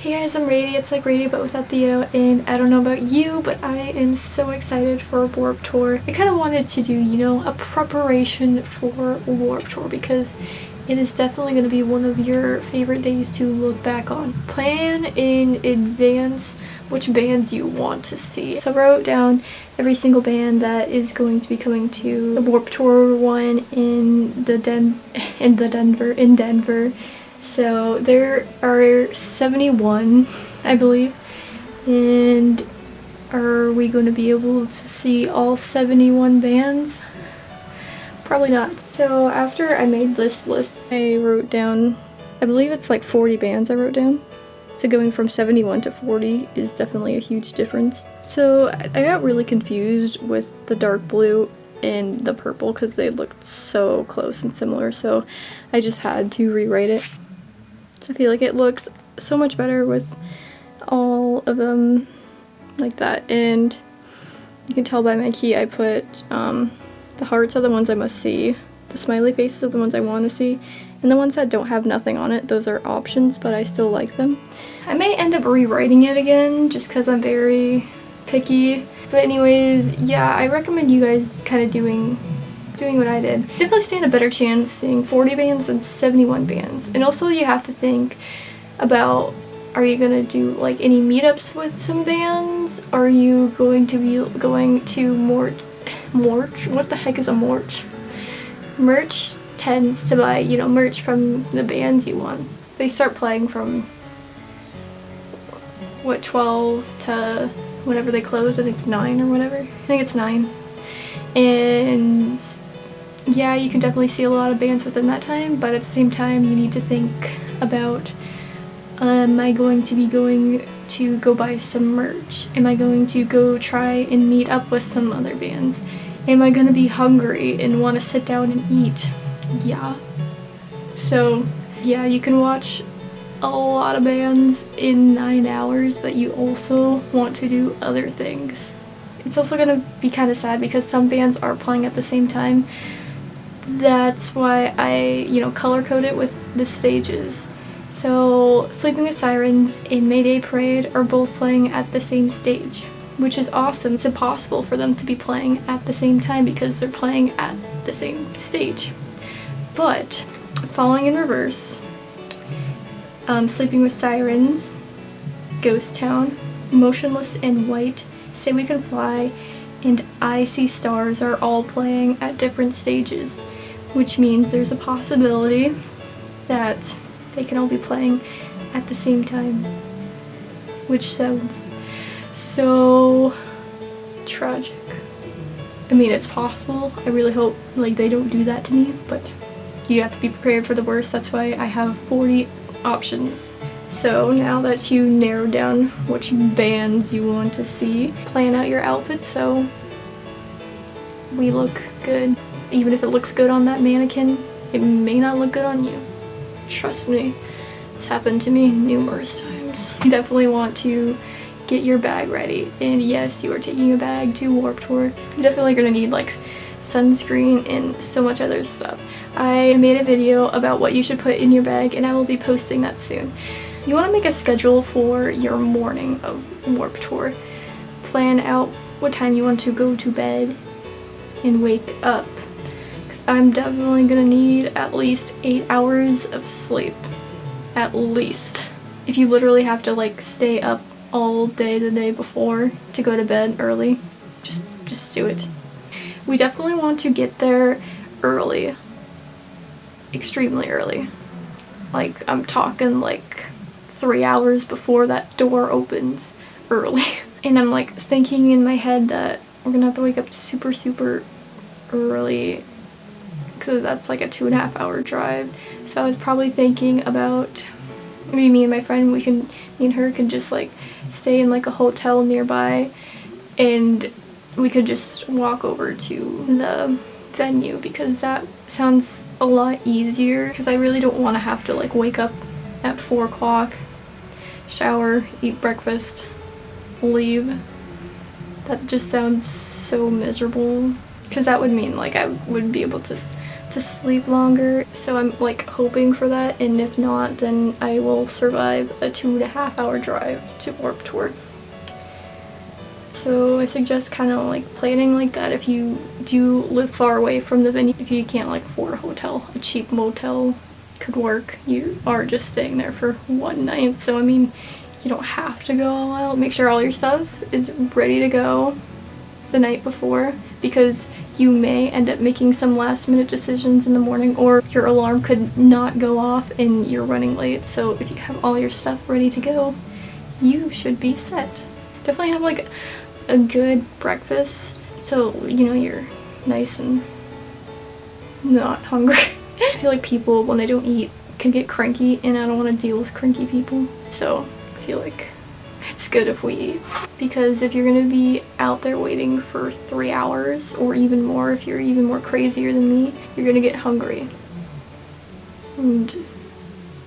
Hey guys, I'm Rady. It's like Radio but without the O, and I don't know about you, but I am so excited for Warped Tour. I kind of wanted to do, you know, a preparation for Warped Tour because it is definitely going to be one of your favorite days to look back on. Plan in advance which bands you want to see. So I wrote down every single band that is going to be coming to the Warped Tour one in Denver. So there are 71, I believe, and are we going to be able to see all 71 bands? Probably not. So after I made this list, I wrote down, I believe it's like 40 bands I wrote down. So going from 71 to 40 is definitely a huge difference. So I got really confused with the dark blue and the purple because they looked so close and similar, so I just had to rewrite it. I feel like it looks so much better with all of them like that, and you can tell by my key I put the hearts are the ones I must see, the smiley faces are the ones I want to see, and the ones that don't have nothing on it, those are options, but I still like them. I may end up rewriting it again just because I'm very picky, but anyways, yeah, I recommend you guys kind of doing what I did. Definitely stand a better chance seeing 40 bands than 71 bands. And also you have to think about, are you gonna do like any meetups with some bands? Are you going to be going to Morch? What the heck is a Morch? Merch tends to buy, you know, merch from the bands you want. They start playing from what, 12 to whenever they close, I think 9 or whatever. I think it's 9. And yeah, you can definitely see a lot of bands within that time, but at the same time you need to think about, am I going to be going to go buy some merch? Am I going to go try and meet up with some other bands? Am I going to be hungry and want to sit down and eat? Yeah. So yeah, you can watch a lot of bands in 9 hours, but you also want to do other things. It's also going to be kind of sad because some bands are playing at the same time. That's why I, you know, color code it with the stages. So Sleeping with Sirens and Mayday Parade are both playing at the same stage, which is awesome. It's impossible for them to be playing at the same time because they're playing at the same stage. But Falling in Reverse, Sleeping with Sirens, Ghost Town, Motionless in White, Say We Can Fly, and I See Stars are all playing at different stages, which means there's a possibility that they can all be playing at the same time, which sounds so tragic. I mean, it's possible. I really hope like they don't do that to me, but you have to be prepared for the worst. That's why I have 40 options. So now that you narrowed down which bands you want to see, plan out your outfit so we look good. Even if it looks good on that mannequin, it may not look good on you. Trust me, it's happened to me numerous times. You definitely want to get your bag ready. And yes, you are taking a bag to Warped Tour. You're definitely gonna need like sunscreen and so much other stuff. I made a video about what you should put in your bag and I will be posting that soon. You want to make a schedule for your morning of Warped Tour. Plan out what time you want to go to bed and wake up. Because I'm definitely going to need at least 8 hours of sleep. At least. If you literally have to like stay up all day the day before to go to bed early, just do it. We definitely want to get there early. Extremely early. Like, I'm talking like 3 hours before that door opens early. And I'm like thinking in my head that we're gonna have to wake up super early because that's like a 2.5 hour drive. So I was probably thinking about maybe me and my friend, me and her can just like stay in like a hotel nearby and we could just walk over to the venue because that sounds a lot easier because I really don't want to have to like wake up at 4 o'clock, shower, eat breakfast, leave. That just sounds so miserable because that would mean like I wouldn't be able to to sleep longer, so I'm like hoping for that, and if not, then I will survive a 2.5-hour drive to Warped Tour. So I suggest kind of like planning like that if you do live far away from the venue. If you can't like afford a hotel, a cheap motel could work. You are just staying there for one night, so I mean, you don't have to go all out. Make sure all your stuff is ready to go the night before, because you may end up making some last minute decisions in the morning, or your alarm could not go off and you're running late. So if you have all your stuff ready to go, you should be set. Definitely have like a good breakfast, so you know you're nice and not hungry. I feel like people, when they don't eat, can get cranky, and I don't want to deal with cranky people, so I feel like it's good if we eat. Because if you're gonna be out there waiting for 3 hours, or even more, if you're even more crazier than me, you're gonna get hungry. And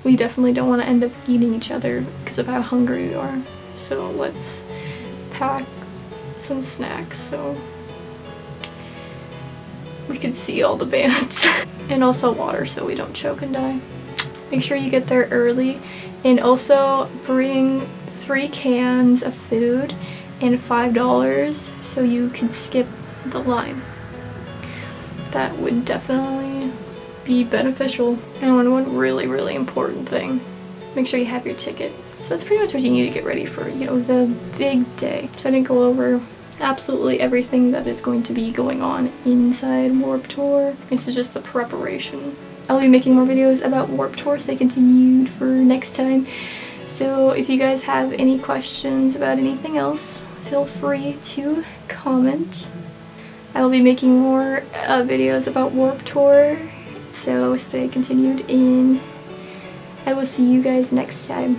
we definitely don't want to end up eating each other because of how hungry we are. So let's pack some snacks so we can see all the bands. And also water so we don't choke and die. Make sure you get there early, and also bring 3 cans of food and $5 so you can skip the line. That would definitely be beneficial. And one really important thing, make sure you have your ticket. So that's pretty much what you need to get ready for, you know, the big day. So I didn't go over absolutely everything that is going to be going on inside Warped Tour. This is just the preparation. I'll be making more videos about Warped Tour, stay continued for next time. So if you guys have any questions about anything else, feel free to comment. I will be making more videos about Warped Tour, so stay continued, and I will see you guys next time.